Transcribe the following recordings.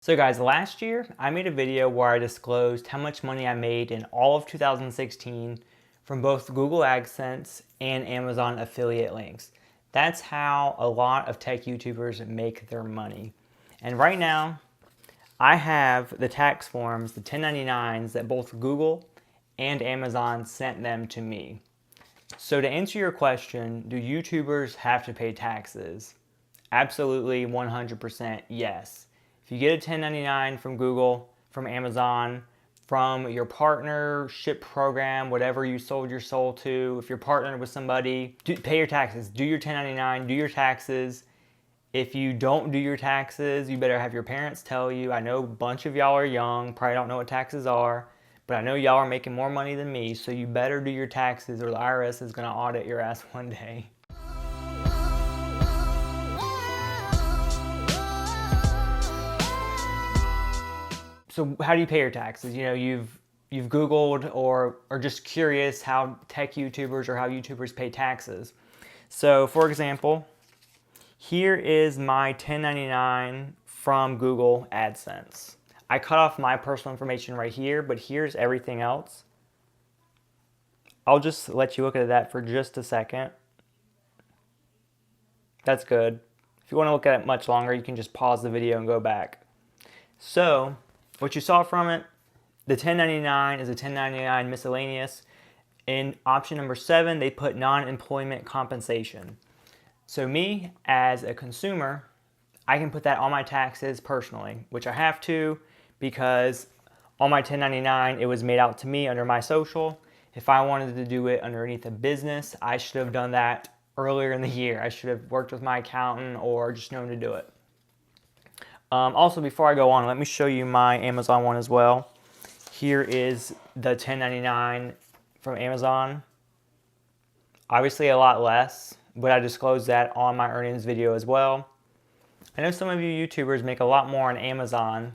So guys, last year I made a video where I disclosed how much money I made in all of 2016 from both Google AdSense and Amazon affiliate links. That's how a lot of tech YouTubers make their money. And right now, I have the tax forms, the 1099s that both Google and Amazon sent them to me. So to answer your question, do YouTubers have to pay taxes? Absolutely 100% yes. If you get a 1099 from Google, from Amazon, from your partnership program, whatever you sold your soul to, if you're partnered with somebody, pay your taxes. Do your 1099, do your taxes. If you don't do your taxes, you better have your parents tell you. I know a bunch of y'all are young, probably don't know what taxes are, but I know y'all are making more money than me, so you better do your taxes or the IRS is gonna audit your ass one day. So how do you pay your taxes? You know, you've Googled or are just curious how tech YouTubers or how YouTubers pay taxes. So for example, here is my 1099 from Google AdSense. I cut off my personal information right here, but here's everything else. I'll just let you look at that for just a second. That's good. If you want to look at it much longer, you can just pause the video and go back. So what you saw from it, the 1099 is a 1099 miscellaneous. In option number 7, they put non-employment compensation. So me, as a consumer, I can put that on my taxes personally, which I have to because on my 1099, it was made out to me under my social. If I wanted to do it underneath a business, I should have done that earlier in the year. I should have worked with my accountant or just known to do it. Also, before I go on, let me show you my Amazon one as well. Here is the 1099 from Amazon. Obviously a lot less, but I disclosed that on my earnings video as well. I know some of you YouTubers make a lot more on Amazon,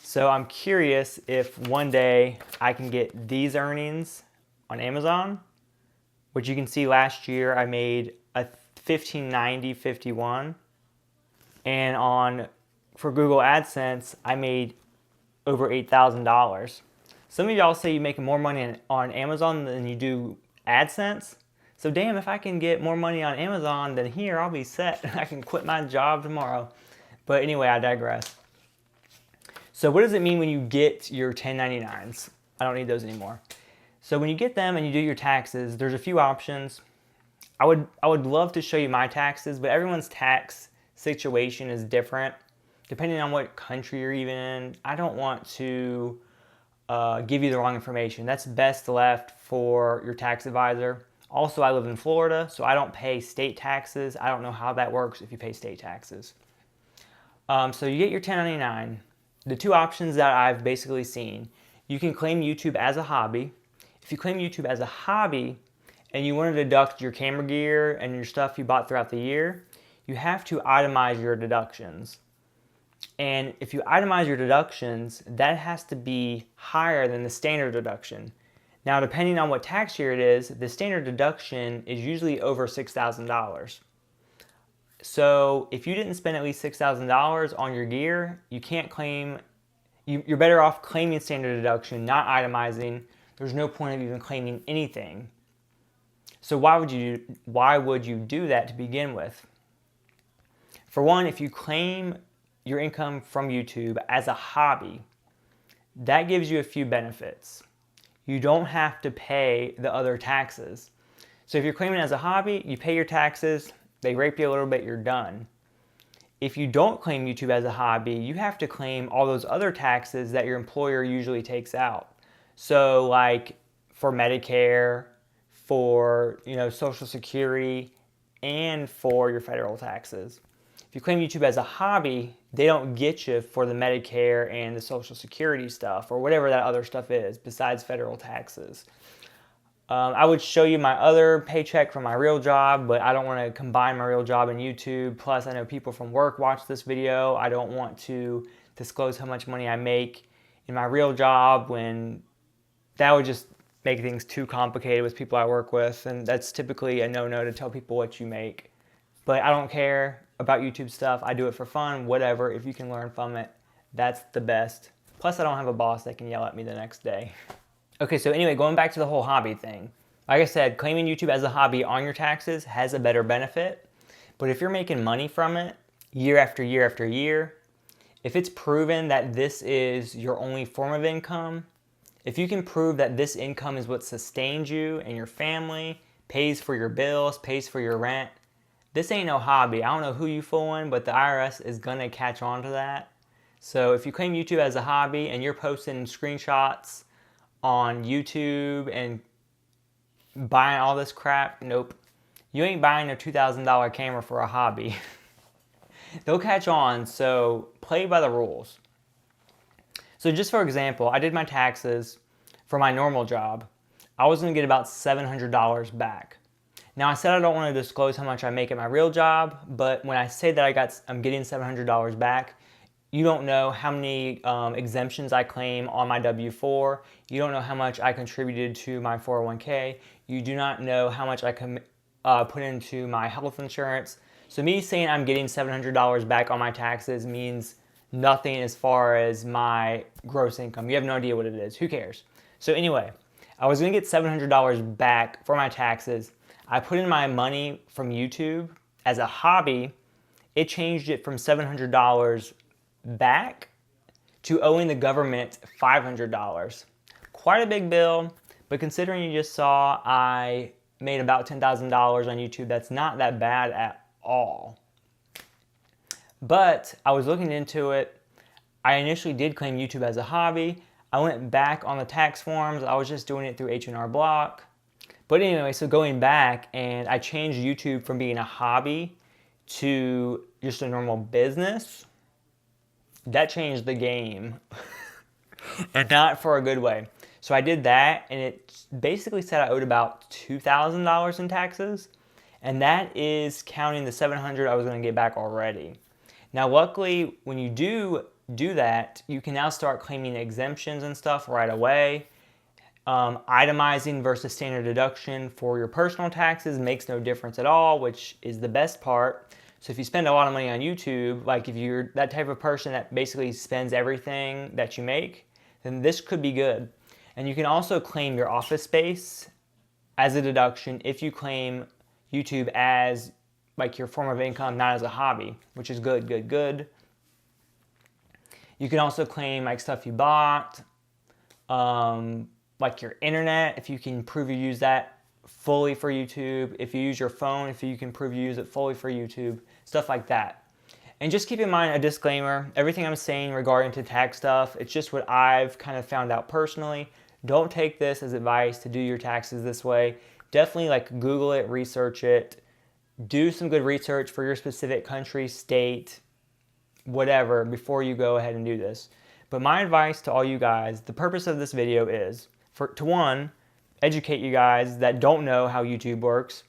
so I'm curious if one day I can get these earnings on Amazon, which you can see last year I made a $15.90.51, and for Google AdSense, I made over $8,000. Some of y'all say you make more money on Amazon than you do AdSense. So damn, if I can get more money on Amazon than here, I'll be set. I can quit my job tomorrow. But anyway, I digress. So what does it mean when you get your 1099s? I don't need those anymore. So when you get them and you do your taxes, there's a few options. I would love to show you my taxes, but everyone's tax situation is different. Depending on what country you're even in, I don't want to give you the wrong information. That's best left for your tax advisor. Also, I live in Florida, so I don't pay state taxes. I don't know how that works if you pay state taxes. So you get your 1099. The two options that I've basically seen, you can claim YouTube as a hobby. If you claim YouTube as a hobby and you want to deduct your camera gear and your stuff you bought throughout the year, you have to itemize your deductions. And if you itemize your deductions, that has to be higher than the standard deduction. Now, depending on what tax year it is, the standard deduction is usually over $6,000. So if you didn't spend at least $6,000 on your gear, you can't claim, you're better off claiming standard deduction, not itemizing. There's no point of even claiming anything. So why would you do that to begin with? For one, if you claim your income from YouTube as a hobby, that gives you a few benefits. You don't have to pay the other taxes. So if you're claiming it as a hobby, you pay your taxes, they rape you a little bit, you're done. If you don't claim YouTube as a hobby, you have to claim all those other taxes that your employer usually takes out. So like for Medicare, for Social Security, and for your federal taxes. If you claim YouTube as a hobby, they don't get you for the Medicare and the Social Security stuff or whatever that other stuff is besides federal taxes. I would show you my other paycheck from my real job, but I don't want to combine my real job and YouTube. Plus, I know people from work watch this video. I don't want to disclose how much money I make in my real job when that would just make things too complicated with people I work with. And that's typically a no-no to tell people what you make. But I don't care about YouTube stuff. I do it for fun, whatever. If you can learn from it, That's the best. Plus, I don't have a boss that can yell at me the next day. Okay, so anyway, going back to the whole hobby thing. Like I said, claiming YouTube as a hobby on your taxes has a better benefit. But if you're making money from it year after year after year, if it's proven that this is your only form of income, if you can prove that this income is what sustains you and your family, pays for your bills, pays for your rent, this ain't no hobby. I don't know who you fooling, but the IRS is gonna catch on to that. So if you claim YouTube as a hobby and you're posting screenshots on YouTube and buying all this crap, nope. You ain't buying a $2,000 camera for a hobby. They'll catch on, so play by the rules. So just for example, I did my taxes for my normal job. I was gonna get about $700 back. Now I said I don't want to disclose how much I make at my real job, but when I say that I'm getting $700 back, you don't know how many exemptions I claim on my W-4. You don't know how much I contributed to my 401k. You do not know how much I can put into my health insurance. So me saying I'm getting $700 back on my taxes means nothing as far as my gross income. You have no idea what it is. Who cares? So anyway, I was going to get $700 back for my taxes. I put in my money from YouTube as a hobby. It changed it from $700 back to owing the government $500. Quite a big bill, but considering you just saw I made about $10,000 on YouTube, that's not that bad at all. But I was looking into it. I initially did claim YouTube as a hobby. I went back on the tax forms. I was just doing it through H&R Block. But anyway, so going back, and I changed YouTube from being a hobby to just a normal business. That changed the game. And not for a good way. So I did that, and it basically said I owed about $2,000 in taxes. And that is counting the $700 I was going to get back already. Now, luckily, when you do that, you can now start claiming exemptions and stuff right away. Itemizing versus standard deduction for your personal taxes makes no difference at all, which is the best part. So if you spend a lot of money on YouTube, like if you're that type of person that basically spends everything that you make, then this could be good. And you can also claim your office space as a deduction if you claim YouTube as like your form of income, not as a hobby, which is good, good, good. You can also claim like stuff you bought, like your internet, if you can prove you use that fully for YouTube. If you use your phone, if you can prove you use it fully for YouTube, stuff like that. And just keep in mind a disclaimer, everything I'm saying regarding to tax stuff, it's just what I've kind of found out personally. Don't take this as advice to do your taxes this way. Definitely like Google it, research it, do some good research for your specific country, state, whatever, before you go ahead and do this. But my advice to all you guys, the purpose of this video is to one, educate you guys that don't know how YouTube works.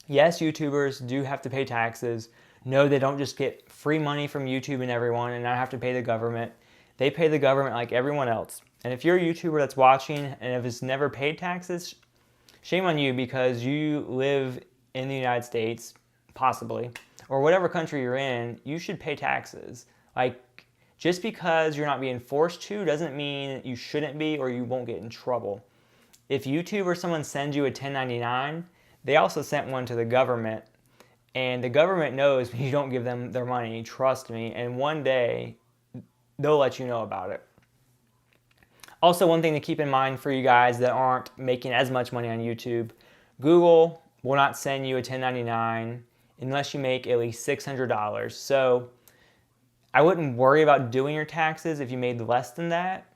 Yes, YouTubers do have to pay taxes. No, they don't just get free money from YouTube and everyone and not have to pay the government. They pay the government like everyone else. And if you're a YouTuber that's watching and if it's never paid taxes, shame on you, because you live in the United States, possibly, or whatever country you're in, you should pay taxes. Like, just because you're not being forced to doesn't mean you shouldn't be or you won't get in trouble. If YouTube or someone sends you a 1099, they also sent one to the government, and the government knows when you don't give them their money, trust me, and one day they'll let you know about it. Also, one thing to keep in mind for you guys that aren't making as much money on YouTube, Google will not send you a 1099 unless you make at least $600. So I wouldn't worry about doing your taxes if you made less than that.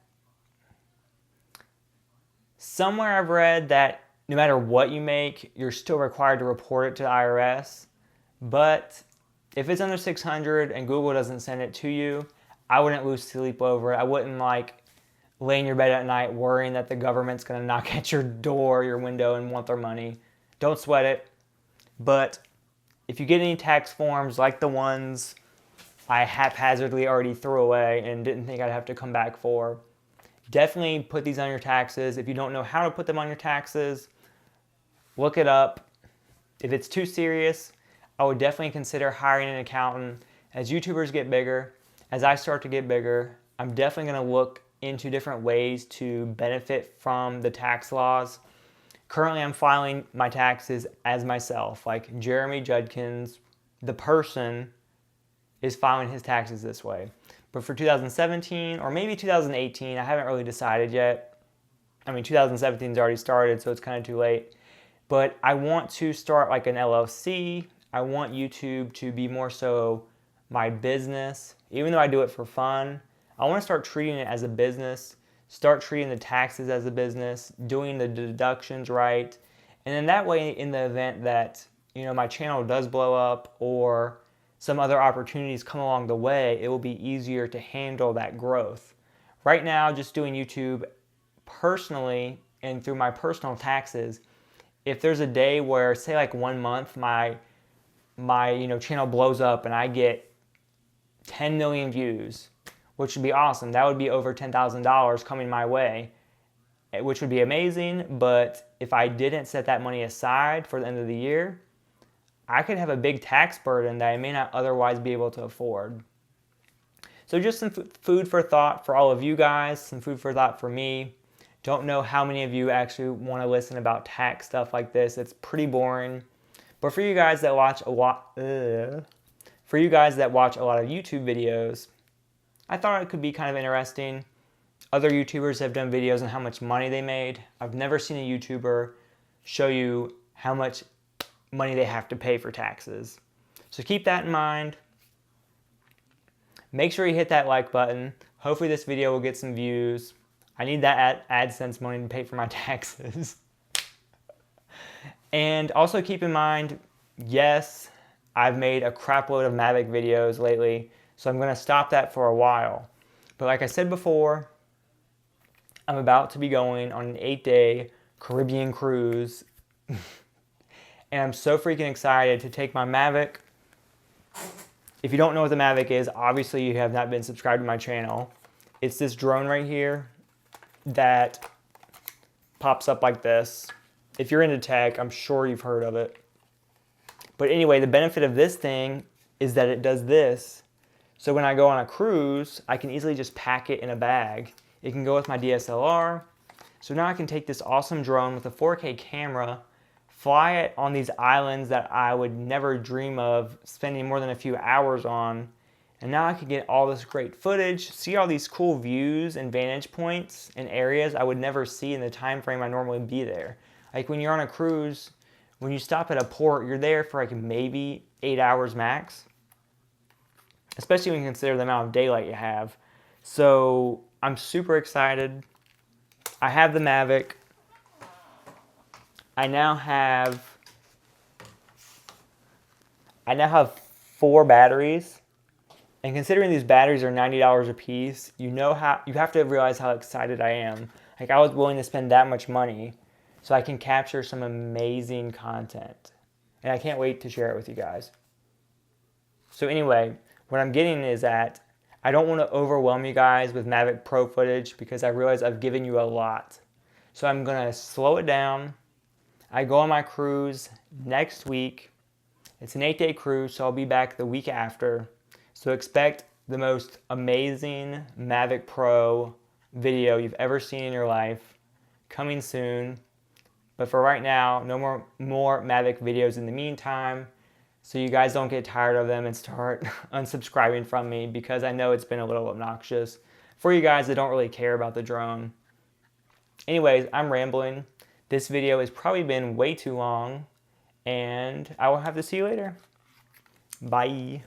Somewhere I've read that no matter what you make, you're still required to report it to the IRS. But if it's under 600 and Google doesn't send it to you, I wouldn't lose sleep over it. I wouldn't like lay in your bed at night worrying that the government's going to knock at your door, your window, and want their money. Don't sweat it. But if you get any tax forms like the ones I haphazardly already threw away and didn't think I'd have to come back for, definitely put these on your taxes. If you don't know how to put them on your taxes, look it up. If it's too serious, I would definitely consider hiring an accountant. As YouTubers get bigger as I start to get bigger, I'm definitely going to look into different ways to benefit from the tax laws. Currently, I'm filing my taxes as myself, like Jeremy Judkins, the person, is filing his taxes this way. But for 2017 or maybe 2018, I haven't really decided yet. I mean, 2017's already started, so it's kind of too late. But I want to start like an LLC. I want YouTube to be more so my business. Even though I do it for fun, I want to start treating it as a business, start treating the taxes as a business, doing the deductions right. And then that way, in the event that, my channel does blow up or some other opportunities come along the way, it will be easier to handle that growth. Right now, just doing YouTube personally and through my personal taxes, if there's a day where, say like 1 month, my channel blows up and I get 10 million views, which would be awesome. That would be over $10,000 coming my way, which would be amazing. But if I didn't set that money aside for the end of the year, I could have a big tax burden that I may not otherwise be able to afford. So just some food for thought for all of you guys, some food for thought for me. Don't know how many of you actually want to listen about tax stuff like this. It's pretty boring. But for you guys that watch a lot, of YouTube videos, I thought it could be kind of interesting. Other YouTubers have done videos on how much money they made. I've never seen a YouTuber show you how much money they have to pay for taxes. So keep that in mind. Make sure you hit that like button. Hopefully this video will get some views. I need that AdSense money to pay for my taxes. And also keep in mind, yes, I've made a crap load of Mavic videos lately, so I'm going to stop that for a while. But like I said before, I'm about to be going on an 8-day Caribbean cruise. And I'm so freaking excited to take my Mavic. If you don't know what the Mavic is, obviously you have not been subscribed to my channel. It's this drone right here that pops up like this. If you're into tech, I'm sure you've heard of it. But anyway, the benefit of this thing is that it does this. So when I go on a cruise, I can easily just pack it in a bag. It can go with my DSLR. So now I can take this awesome drone with a 4K camera, fly it on these islands that I would never dream of spending more than a few hours on. And now I can get all this great footage, see all these cool views and vantage points and areas I would never see in the time frame I normally be there. Like when you're on a cruise, when you stop at a port, you're there for like maybe 8 hours max. Especially when you consider the amount of daylight you have. So I'm super excited. I have the Mavic. I now have 4 batteries. And considering these batteries are $90 a piece, you have to realize how excited I am. Like I was willing to spend that much money so I can capture some amazing content. And I can't wait to share it with you guys. So anyway, what I'm getting is that I don't want to overwhelm you guys with Mavic Pro footage because I realize I've given you a lot. So I'm going to slow it down. I go on my cruise next week. It's an 8-day cruise, so I'll be back the week after. So expect the most amazing Mavic Pro video you've ever seen in your life coming soon. But for right now, no more Mavic videos in the meantime, so you guys don't get tired of them and start unsubscribing from me, because I know it's been a little obnoxious for you guys that don't really care about the drone. Anyways, I'm rambling. This video has probably been way too long, and I will have to see you later. Bye.